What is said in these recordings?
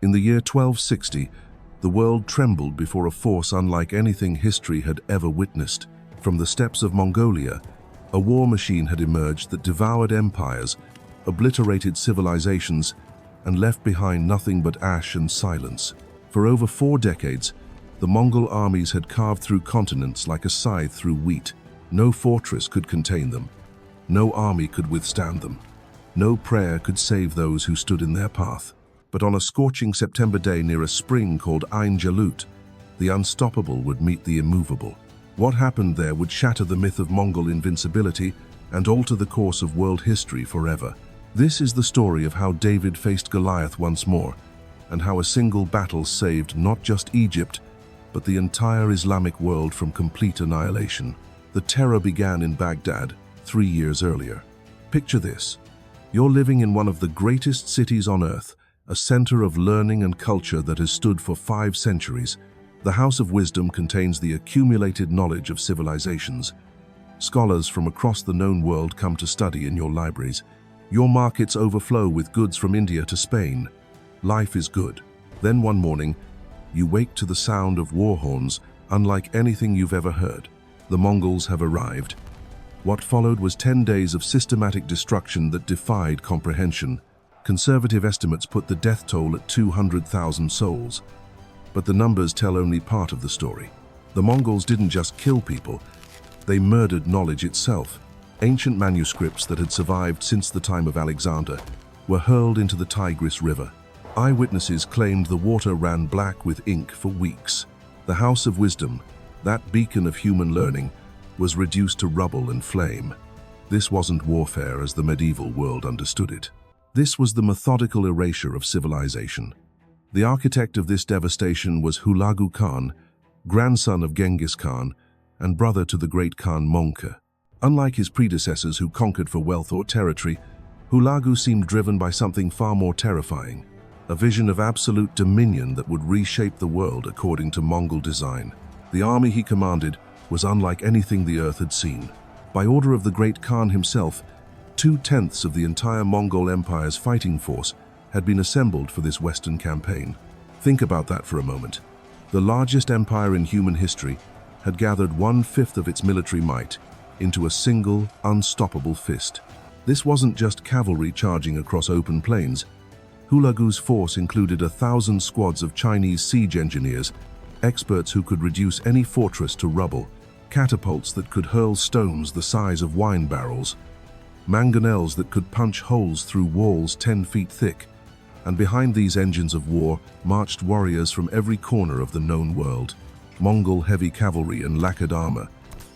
In the year 1260, the world trembled before a force unlike anything history had ever witnessed. From the steppes of Mongolia, a war machine had emerged that devoured empires, obliterated civilizations, and left behind nothing but ash and silence. For over 4 decades, the Mongol armies had carved through continents like a scythe through wheat. No fortress could contain them. No army could withstand them. No prayer could save those who stood in their path. But on a scorching September day near a spring called Ain Jalut, the unstoppable would meet the immovable. What happened there would shatter the myth of Mongol invincibility and alter the course of world history forever. This is the story of how David faced Goliath once more, and how a single battle saved not just Egypt, but the entire Islamic world from complete annihilation. The terror began in Baghdad 3 years earlier. Picture this. You're living in one of the greatest cities on earth, a center of learning and culture that has stood for 5 centuries. The House of Wisdom contains the accumulated knowledge of civilizations. Scholars from across the known world come to study in your libraries. Your markets overflow with goods from India to Spain. Life is good. Then one morning, you wake to the sound of war horns, unlike anything you've ever heard. The Mongols have arrived. What followed was 10 days of systematic destruction that defied comprehension. Conservative estimates put the death toll at 200,000 souls. But the numbers tell only part of the story. The Mongols didn't just kill people, they murdered knowledge itself. Ancient manuscripts that had survived since the time of Alexander were hurled into the Tigris River. Eyewitnesses claimed the water ran black with ink for weeks. The House of Wisdom, that beacon of human learning, was reduced to rubble and flame. This wasn't warfare as the medieval world understood it. This was the methodical erasure of civilization. The architect of this devastation was Hulagu Khan, grandson of Genghis Khan and brother to the great Khan Möngke. Unlike his predecessors who conquered for wealth or territory, Hulagu seemed driven by something far more terrifying, a vision of absolute dominion that would reshape the world according to Mongol design. The army he commanded was unlike anything the earth had seen. By order of the great Khan himself, 2/10 of the entire Mongol Empire's fighting force had been assembled for this Western campaign. Think about that for a moment. The largest empire in human history had gathered 1/5 of its military might into a single, unstoppable fist. This wasn't just cavalry charging across open plains. Hulagu's force included 1,000 squads of Chinese siege engineers, experts who could reduce any fortress to rubble, catapults that could hurl stones the size of wine barrels, mangonels that could punch holes through walls 10 feet thick, and behind these engines of war marched warriors from every corner of the known world. Mongol heavy cavalry and lacquered armor,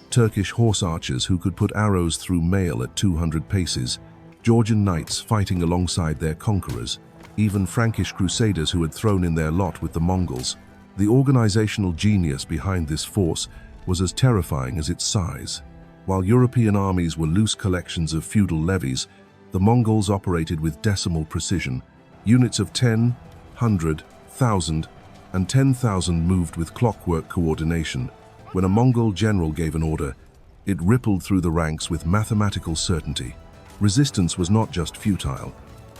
Turkish horse archers who could put arrows through mail at 200 paces, Georgian knights fighting alongside their conquerors, even Frankish crusaders who had thrown in their lot with the Mongols. The organizational genius behind this force was as terrifying as its size. While European armies were loose collections of feudal levies, the Mongols operated with decimal precision. Units of 10, 100, 1,000, and 10,000 moved with clockwork coordination. When a Mongol general gave an order, it rippled through the ranks with mathematical certainty. Resistance was not just futile.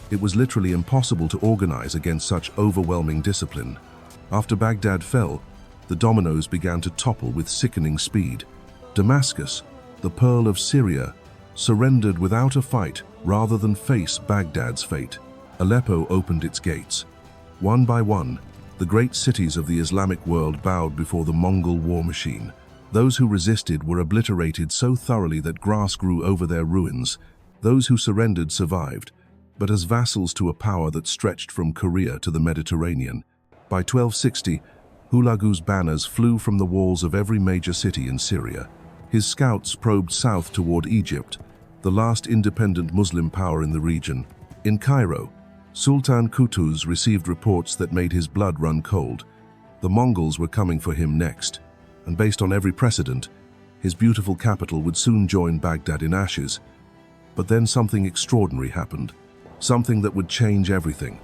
It was literally impossible to organize against such overwhelming discipline. After Baghdad fell, the dominoes began to topple with sickening speed. Damascus, the pearl of Syria, surrendered without a fight rather than face Baghdad's fate. Aleppo opened its gates. One by one, the great cities of the Islamic world bowed before the Mongol war machine. Those who resisted were obliterated so thoroughly that grass grew over their ruins. Those who surrendered survived, but as vassals to a power that stretched from Korea to the Mediterranean. By 1260, Hulagu's banners flew from the walls of every major city in Syria. His scouts probed south toward Egypt, the last independent Muslim power in the region. In Cairo, Sultan Qutuz received reports that made his blood run cold. The Mongols were coming for him next, and based on every precedent, his beautiful capital would soon join Baghdad in ashes. But then something extraordinary happened, something that would change everything.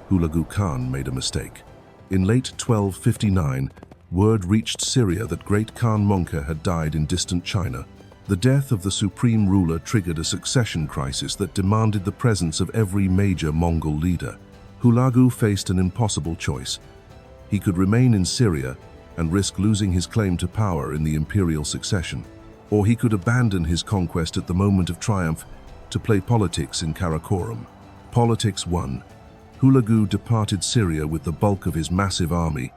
Hulagu Khan made a mistake. In late 1259, word reached Syria that great Khan Möngke had died in distant China. The death of the supreme ruler triggered a succession crisis that demanded the presence of every major Mongol leader. Hulagu faced an impossible choice. He could remain in Syria and risk losing his claim to power in the imperial succession, or he could abandon his conquest at the moment of triumph to play politics in Karakorum. Politics won. Hulagu departed Syria with the bulk of his massive army,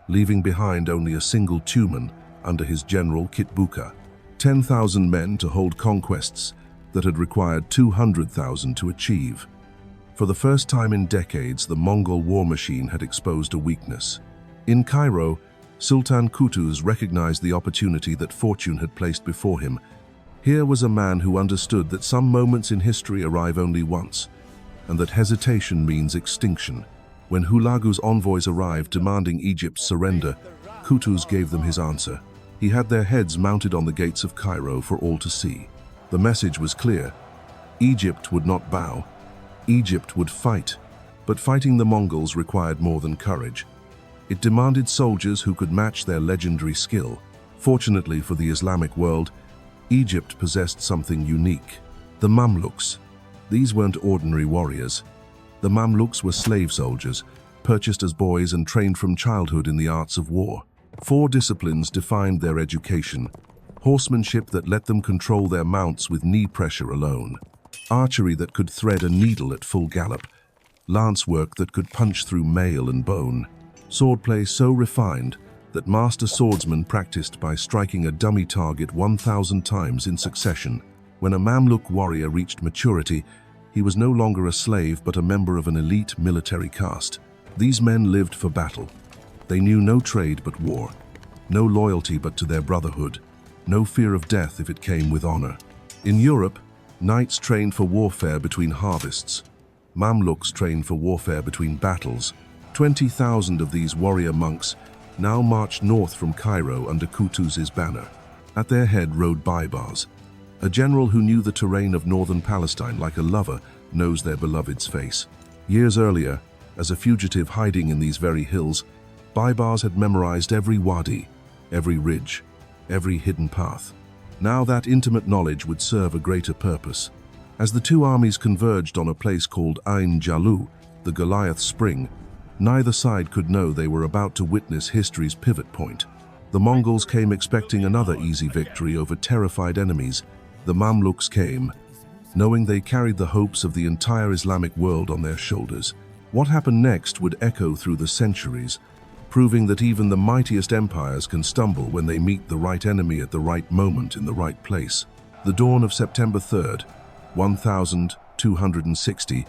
leaving behind only a single tumen under his general Kitbuqa. 10,000 men to hold conquests that had required 200,000 to achieve. For the first time in decades, the Mongol war machine had exposed a weakness. In Cairo, Sultan Qutuz recognized the opportunity that fortune had placed before him. Here was a man who understood that some moments in history arrive only once, and that hesitation means extinction. When Hulagu's envoys arrived demanding Egypt's surrender, Qutuz gave them his answer. He had their heads mounted on the gates of Cairo for all to see. The message was clear. Egypt would not bow. Egypt would fight. But fighting the Mongols required more than courage. It demanded soldiers who could match their legendary skill. Fortunately for the Islamic world, Egypt possessed something unique: the Mamluks. These weren't ordinary warriors. The Mamluks were slave soldiers, purchased as boys and trained from childhood in the arts of war. 4 disciplines defined their education: horsemanship that let them control their mounts with knee pressure alone, archery that could thread a needle at full gallop, lance work that could punch through mail and bone, swordplay so refined that master swordsmen practiced by striking a dummy target 1,000 times in succession. When a Mamluk warrior reached maturity, he was no longer a slave but a member of an elite military caste. These men lived for battle. They knew no trade but war, no loyalty but to their brotherhood, no fear of death if it came with honor. In Europe, knights trained for warfare between harvests. Mamluks trained for warfare between battles. 20,000 of these warrior monks now marched north from Cairo under Qutuz's banner. At their head rode Baibars, a general who knew the terrain of northern Palestine like a lover knows their beloved's face. Years earlier, as a fugitive hiding in these very hills, Baibars had memorized every wadi, every ridge, every hidden path. Now that intimate knowledge would serve a greater purpose. As the two armies converged on a place called Ain Jalut, the Goliath Spring, neither side could know they were about to witness history's pivot point. The Mongols came expecting another easy victory over terrified enemies. The Mamluks came, knowing they carried the hopes of the entire Islamic world on their shoulders. What happened next would echo through the centuries, proving that even the mightiest empires can stumble when they meet the right enemy at the right moment in the right place. The dawn of September 3rd, 1260,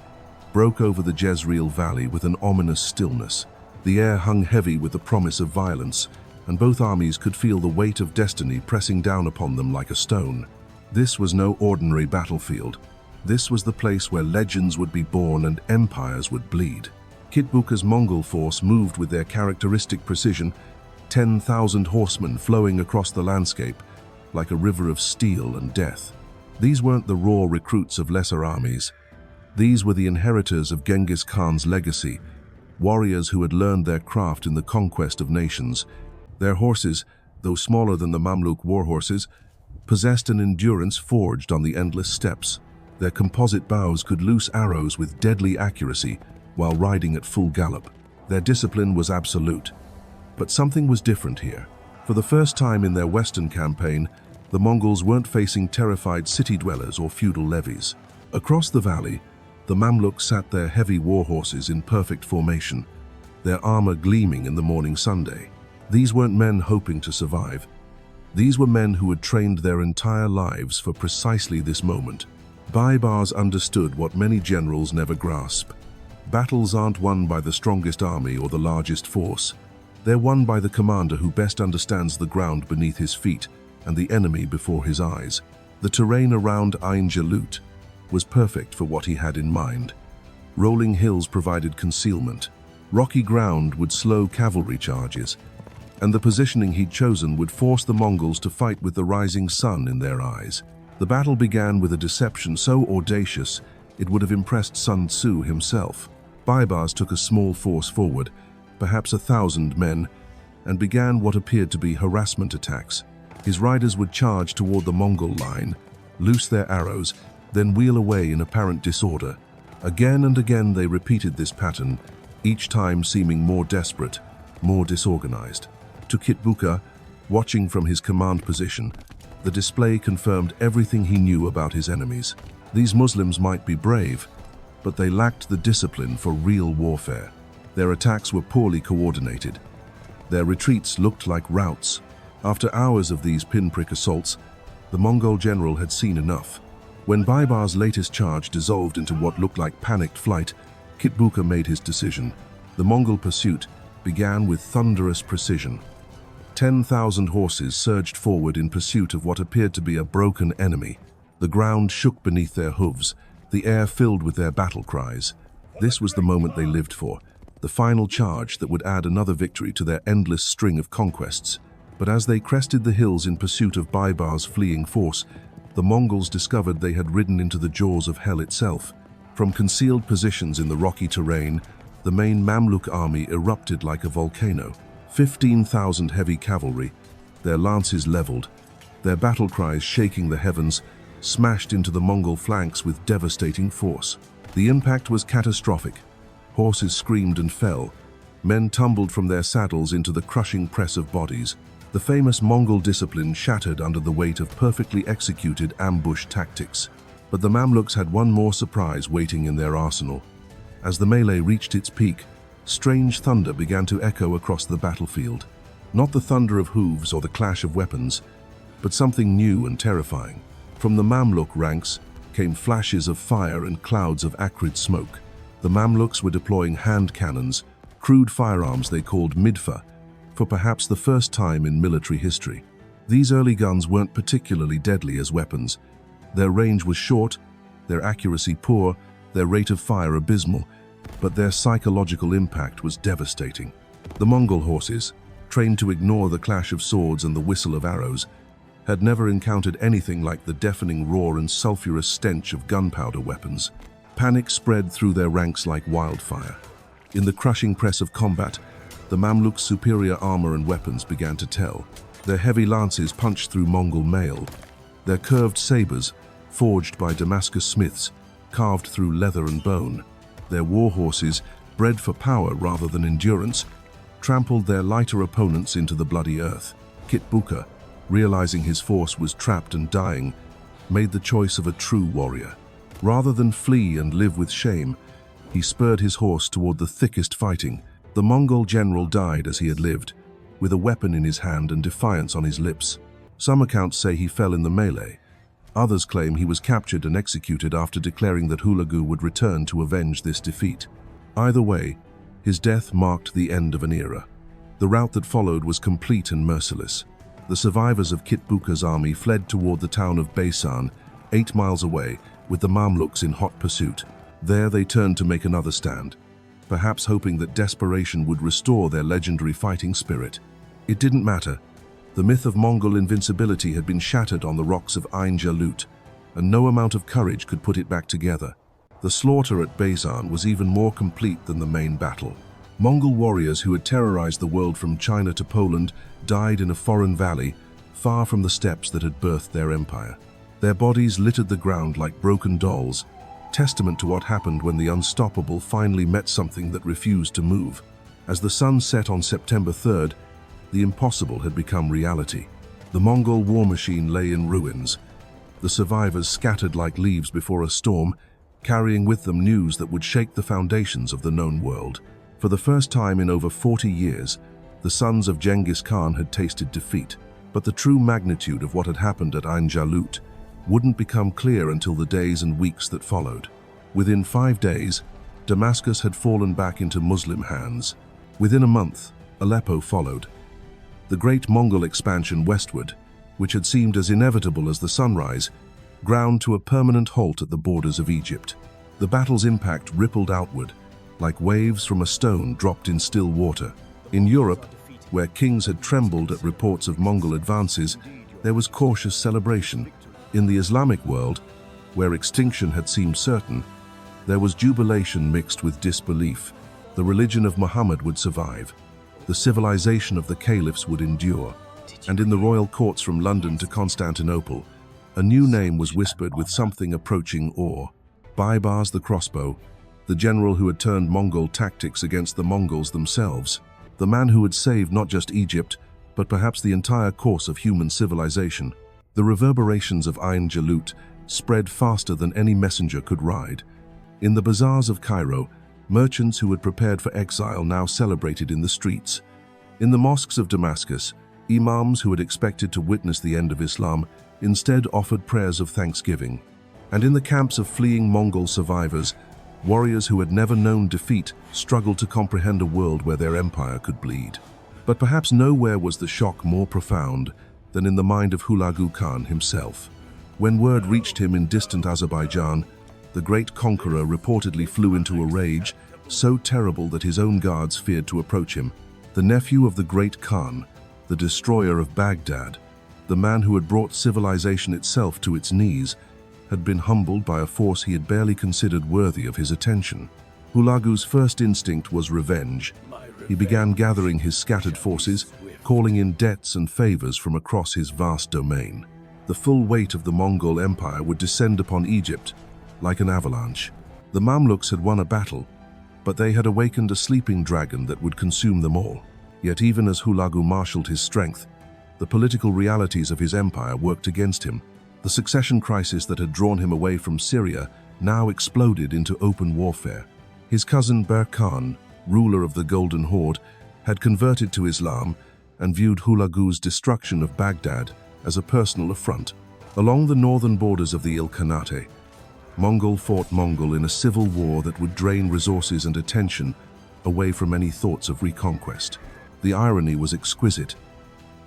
broke over the Jezreel valley with an ominous stillness. The air hung heavy with the promise of violence, and both armies could feel the weight of destiny pressing down upon them like a stone. This was no ordinary battlefield. This was the place where legends would be born and empires would bleed. Kitbuqa's Mongol force moved with their characteristic precision, 10,000 horsemen flowing across the landscape like a river of steel and death. These weren't the raw recruits of lesser armies. These were the inheritors of Genghis Khan's legacy, warriors who had learned their craft in the conquest of nations. Their horses, though smaller than the Mamluk war horses, possessed an endurance forged on the endless steppes. Their composite bows could loose arrows with deadly accuracy while riding at full gallop. Their discipline was absolute. But something was different here. For the first time in their western campaign, the Mongols weren't facing terrified city dwellers or feudal levies. Across the valley, the Mamluks sat their heavy war horses in perfect formation, their armor gleaming in the morning sunday. These weren't men hoping to survive. These were men who had trained their entire lives for precisely this moment. Baibars understood what many generals never grasp. Battles aren't won by the strongest army or the largest force. They're won by the commander who best understands the ground beneath his feet and the enemy before his eyes. The terrain around Ain Jalut was perfect for what he had in mind. Rolling hills provided concealment. Rocky ground would slow cavalry charges, and the positioning he'd chosen would force the Mongols to fight with the rising sun in their eyes. The battle began with a deception so audacious it would have impressed Sun Tzu himself. Baibars took a small force forward, perhaps 1,000 men, and began what appeared to be harassment attacks. His riders would charge toward the Mongol line, loose their arrows, then wheel away in apparent disorder. Again and again they repeated this pattern, each time seeming more desperate, more disorganized. To Kitbuqa, watching from his command position, the display confirmed everything he knew about his enemies. These Muslims might be brave, but they lacked the discipline for real warfare. Their attacks were poorly coordinated. Their retreats looked like routs. After hours of these pinprick assaults, the Mongol general had seen enough. When Baibars' latest charge dissolved into what looked like panicked flight, Kitbuqa made his decision. The Mongol pursuit began with thunderous precision. 10,000 horses surged forward in pursuit of what appeared to be a broken enemy. The ground shook beneath their hooves, the air filled with their battle cries. This was the moment they lived for, the final charge that would add another victory to their endless string of conquests. But as they crested the hills in pursuit of Baibars' fleeing force, the Mongols discovered they had ridden into the jaws of hell itself. From concealed positions in the rocky terrain, the main Mamluk army erupted like a volcano. 15,000 heavy cavalry, their lances leveled, their battle cries shaking the heavens, smashed into the Mongol flanks with devastating force. The impact was catastrophic. Horses screamed and fell. Men tumbled from their saddles into the crushing press of bodies. The famous Mongol discipline shattered under the weight of perfectly executed ambush tactics. But the Mamluks had one more surprise waiting in their arsenal. As the melee reached its peak, strange thunder began to echo across the battlefield. Not the thunder of hooves or the clash of weapons, but something new and terrifying. From the Mamluk ranks came flashes of fire and clouds of acrid smoke. The Mamluks were deploying hand cannons, crude firearms they called midfa, for perhaps the first time in military history. These early guns weren't particularly deadly as weapons. Their range was short, their accuracy poor, their rate of fire abysmal, but their psychological impact was devastating. The Mongol horses, trained to ignore the clash of swords and the whistle of arrows, had never encountered anything like the deafening roar and sulfurous stench of gunpowder weapons. Panic spread through their ranks like wildfire. In the crushing press of combat, the Mamluks' superior armor and weapons began to tell. Their heavy lances punched through Mongol mail. Their curved sabers, forged by Damascus smiths, carved through leather and bone. Their war horses, bred for power rather than endurance, trampled their lighter opponents into the bloody earth. Kitbuqa, realizing his force was trapped and dying, made the choice of a true warrior. Rather than flee and live with shame, he spurred his horse toward the thickest fighting. The Mongol general died as he had lived, with a weapon in his hand and defiance on his lips. Some accounts say he fell in the melee. Others claim he was captured and executed after declaring that Hulagu would return to avenge this defeat. Either way, his death marked the end of an era. The rout that followed was complete and merciless. The survivors of Kitbuqa's army fled toward the town of Beisan, 8 miles away, with the Mamluks in hot pursuit. There they turned to make another stand, perhaps hoping that desperation would restore their legendary fighting spirit. It didn't matter. The myth of Mongol invincibility had been shattered on the rocks of Ain Jalut, and no amount of courage could put it back together. The slaughter at Beisan was even more complete than the main battle. Mongol warriors who had terrorized the world from China to Poland died in a foreign valley, far from the steppes that had birthed their empire. Their bodies littered the ground like broken dolls, testament to what happened when the unstoppable finally met something that refused to move. As the sun set on September 3rd, the impossible had become reality. The Mongol war machine lay in ruins. The survivors scattered like leaves before a storm, carrying with them news that would shake the foundations of the known world. For the first time in over 40 years, the sons of Genghis Khan had tasted defeat. But the true magnitude of what had happened at Ain Jalut wouldn't become clear until the days and weeks that followed. Within 5 days, Damascus had fallen back into Muslim hands. Within a month, Aleppo followed. The great Mongol expansion westward, which had seemed as inevitable as the sunrise, ground to a permanent halt at the borders of Egypt. The battle's impact rippled outward, like waves from a stone dropped in still water. In Europe, where kings had trembled at reports of Mongol advances, there was cautious celebration. In the Islamic world, where extinction had seemed certain, there was jubilation mixed with disbelief. The religion of Muhammad would survive. The civilization of the caliphs would endure. And in the royal courts from London to Constantinople, a new name was whispered with something approaching awe. Baibars the crossbow, the general who had turned Mongol tactics against the Mongols themselves, the man who had saved not just Egypt, but perhaps the entire course of human civilization. The reverberations of Ain Jalut spread faster than any messenger could ride. In the bazaars of Cairo, merchants who had prepared for exile now celebrated in the streets. In the mosques of Damascus, imams who had expected to witness the end of Islam instead offered prayers of thanksgiving. And in the camps of fleeing Mongol survivors, warriors who had never known defeat struggled to comprehend a world where their empire could bleed. But perhaps nowhere was the shock more profound than in the mind of Hulagu Khan himself. When word reached him in distant Azerbaijan, the great conqueror reportedly flew into a rage so terrible that his own guards feared to approach him. The nephew of the great Khan, the destroyer of Baghdad, the man who had brought civilization itself to its knees, had been humbled by a force he had barely considered worthy of his attention. Hulagu's first instinct was revenge. He began gathering his scattered forces, calling in debts and favors from across his vast domain. The full weight of the Mongol Empire would descend upon Egypt like an avalanche. The Mamluks had won a battle, but they had awakened a sleeping dragon that would consume them all. Yet even as Hulagu marshaled his strength, the political realities of his empire worked against him. The succession crisis that had drawn him away from Syria now exploded into open warfare. His cousin Ber Khan, ruler of the Golden Horde, had converted to Islam and viewed Hulagu's destruction of Baghdad as a personal affront. Along the northern borders of the Ilkhanate, Mongol fought Mongol in a civil war that would drain resources and attention away from any thoughts of reconquest. The irony was exquisite.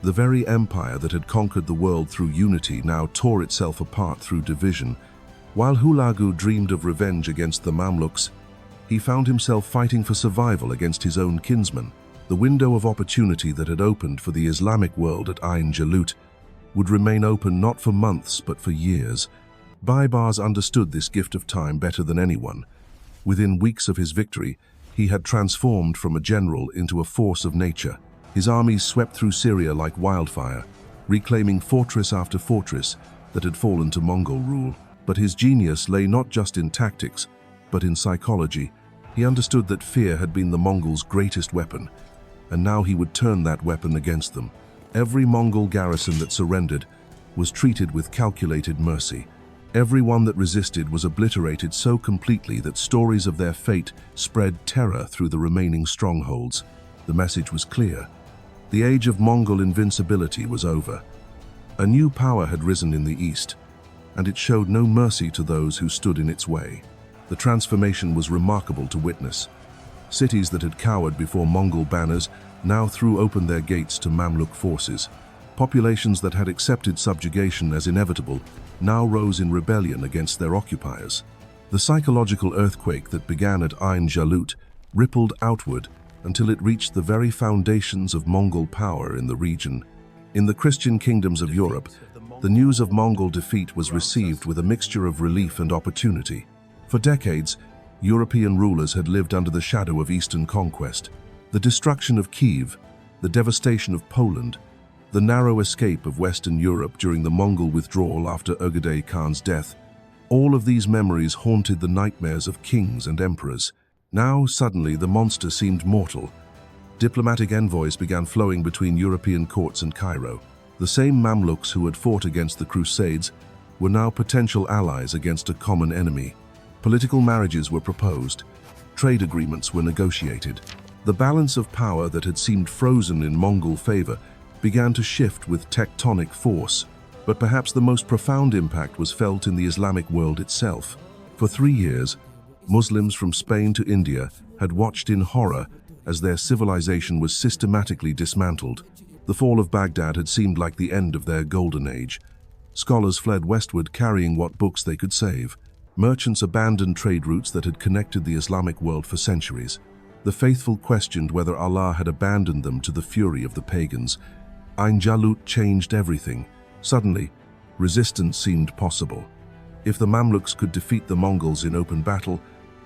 The very empire that had conquered the world through unity now tore itself apart through division. While Hulagu dreamed of revenge against the Mamluks, he found himself fighting for survival against his own kinsmen. The window of opportunity that had opened for the Islamic world at Ain Jalut would remain open not for months but for years. Baibars understood this gift of time better than anyone. Within weeks of his victory, he had transformed from a general into a force of nature. His armies swept through Syria like wildfire, reclaiming fortress after fortress that had fallen to Mongol rule. But his genius lay not just in tactics, but in psychology. He understood that fear had been the Mongols' greatest weapon, and now he would turn that weapon against them. Every Mongol garrison that surrendered was treated with calculated mercy. Every one that resisted was obliterated so completely that stories of their fate spread terror through the remaining strongholds. The message was clear. The age of Mongol invincibility was over. A new power had risen in the east, and it showed no mercy to those who stood in its way. The transformation was remarkable to witness. Cities that had cowered before Mongol banners now threw open their gates to Mamluk forces. Populations that had accepted subjugation as inevitable now rose in rebellion against their occupiers. The psychological earthquake that began at Ain Jalut rippled outward until it reached the very foundations of Mongol power in the region. In the Christian kingdoms of Europe, the news of Mongol defeat was received with a mixture of relief and opportunity. For decades, European rulers had lived under the shadow of Eastern conquest. The destruction of Kiev, the devastation of Poland, the narrow escape of Western Europe during the Mongol withdrawal after Ögedei Khan's death, all of these memories haunted the nightmares of kings and emperors. Now, suddenly, the monster seemed mortal. Diplomatic envoys began flowing between European courts and Cairo. The same Mamluks who had fought against the Crusades were now potential allies against a common enemy. Political marriages were proposed. Trade agreements were negotiated. The balance of power that had seemed frozen in Mongol favor began to shift with tectonic force. But perhaps the most profound impact was felt in the Islamic world itself. For 3 years, Muslims from Spain to India had watched in horror as their civilization was systematically dismantled. The fall of Baghdad had seemed like the end of their golden age. Scholars fled westward carrying what books they could save. Merchants abandoned trade routes that had connected the Islamic world for centuries. The faithful questioned whether Allah had abandoned them to the fury of the pagans. Ain Jalut changed everything. Suddenly, resistance seemed possible. If the Mamluks could defeat the Mongols in open battle,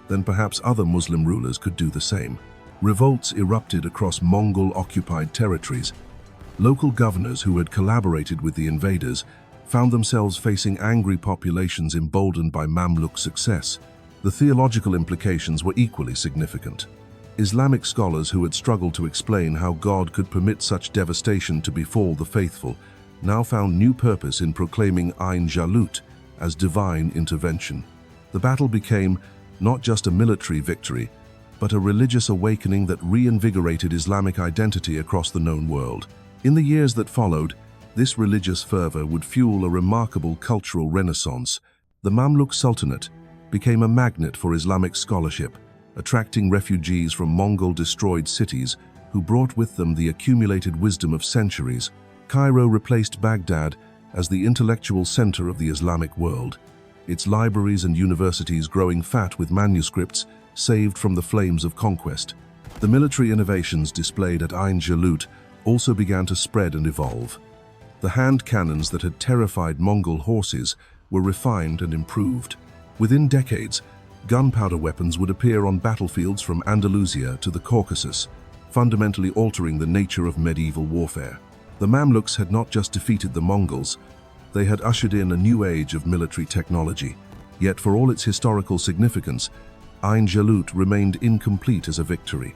then perhaps other Muslim rulers could do the same. Revolts erupted across Mongol-occupied territories. Local governors who had collaborated with the invaders found themselves facing angry populations emboldened by Mamluk success. The theological implications were equally significant. Islamic scholars who had struggled to explain how God could permit such devastation to befall the faithful now found new purpose in proclaiming Ain Jalut as divine intervention. The battle became not just a military victory, but a religious awakening that reinvigorated Islamic identity across the known world. In the years that followed, this religious fervor would fuel a remarkable cultural renaissance. The Mamluk Sultanate became a magnet for Islamic scholarship, attracting refugees from Mongol-destroyed cities who brought with them the accumulated wisdom of centuries. Cairo replaced Baghdad as the intellectual center of the Islamic world, its libraries and universities growing fat with manuscripts saved from the flames of conquest. The military innovations displayed at Ain Jalut also began to spread and evolve. The hand cannons that had terrified Mongol horses were refined and improved. Within decades, gunpowder weapons would appear on battlefields from Andalusia to the Caucasus, fundamentally altering the nature of medieval warfare. The Mamluks had not just defeated the Mongols, they had ushered in a new age of military technology. Yet for all its historical significance, Ain Jalut remained incomplete as a victory.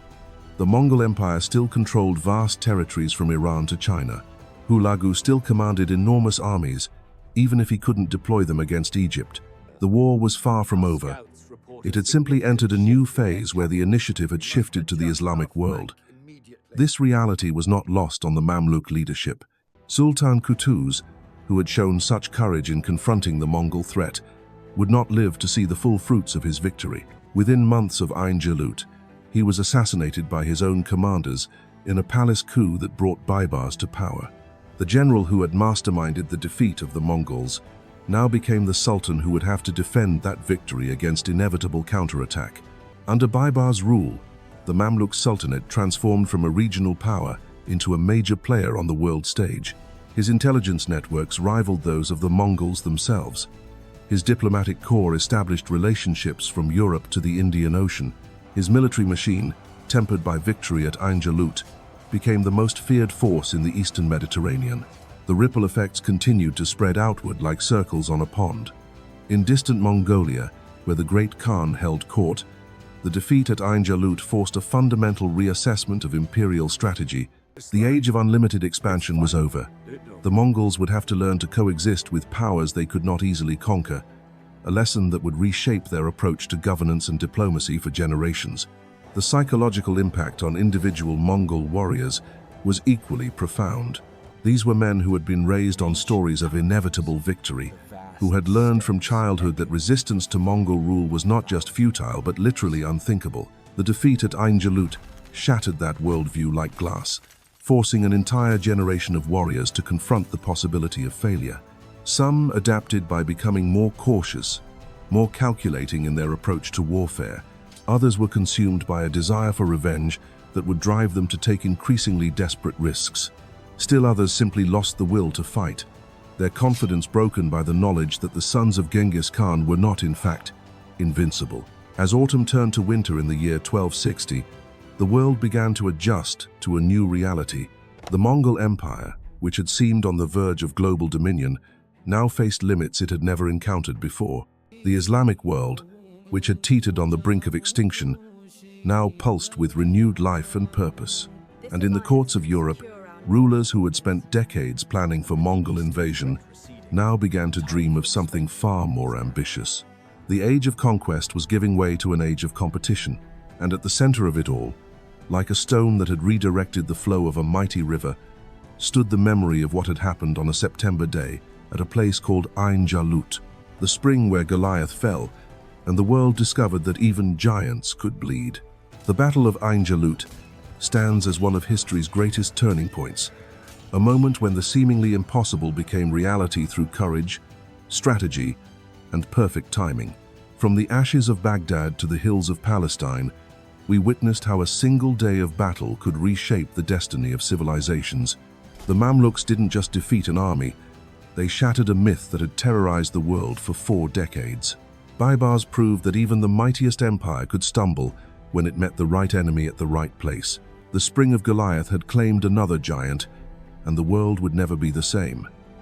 The Mongol Empire still controlled vast territories from Iran to China. Hulagu still commanded enormous armies, even if he couldn't deploy them against Egypt. The war was far from over. It had simply entered a new phase where the initiative had shifted to the Islamic world. This reality was not lost on the Mamluk leadership. Sultan Qutuz, who had shown such courage in confronting the Mongol threat, would not live to see the full fruits of his victory. Within months of Ain Jalut, he was assassinated by his own commanders in a palace coup that brought Baibars to power. The general who had masterminded the defeat of the Mongols now became the sultan who would have to defend that victory against inevitable counterattack. Under Baibars' rule, the Mamluk Sultanate transformed from a regional power into a major player on the world stage. His intelligence networks rivaled those of the Mongols themselves. His diplomatic corps established relationships from Europe to the Indian Ocean. His military machine, tempered by victory at Ain Jalut, became the most feared force in the eastern Mediterranean. The ripple effects continued to spread outward like circles on a pond. In distant Mongolia, where the Great Khan held court, the defeat at Ain Jalut forced a fundamental reassessment of imperial strategy. The age of unlimited expansion was over. The Mongols would have to learn to coexist with powers they could not easily conquer, a lesson that would reshape their approach to governance and diplomacy for generations. The psychological impact on individual Mongol warriors was equally profound. These were men who had been raised on stories of inevitable victory, who had learned from childhood that resistance to Mongol rule was not just futile but literally unthinkable. The defeat at Ain Jalut shattered that worldview like glass, forcing an entire generation of warriors to confront the possibility of failure. Some adapted by becoming more cautious, more calculating in their approach to warfare. Others were consumed by a desire for revenge that would drive them to take increasingly desperate risks. Still others simply lost the will to fight, their confidence broken by the knowledge that the sons of Genghis Khan were not, in fact, invincible. As autumn turned to winter in the year 1260, the world began to adjust to a new reality. The Mongol Empire, which had seemed on the verge of global dominion, now faced limits it had never encountered before. The Islamic world, which had teetered on the brink of extinction, now pulsed with renewed life and purpose. And in the courts of Europe, rulers who had spent decades planning for Mongol invasion now began to dream of something far more ambitious. The age of conquest was giving way to an age of competition, and at the center of it all, like a stone that had redirected the flow of a mighty river, stood the memory of what had happened on a September day at a place called Ain Jalut, the spring where Goliath fell, and the world discovered that even giants could bleed. The Battle of Ain Jalut stands as one of history's greatest turning points, a moment when the seemingly impossible became reality through courage, strategy, and perfect timing. From the ashes of Baghdad to the hills of Palestine, we witnessed how a single day of battle could reshape the destiny of civilizations. The Mamluks didn't just defeat an army, they shattered a myth that had terrorized the world for 4 decades. Baibars proved that even the mightiest empire could stumble when it met the right enemy at the right place. The spring of Goliath had claimed another giant, and the world would never be the same.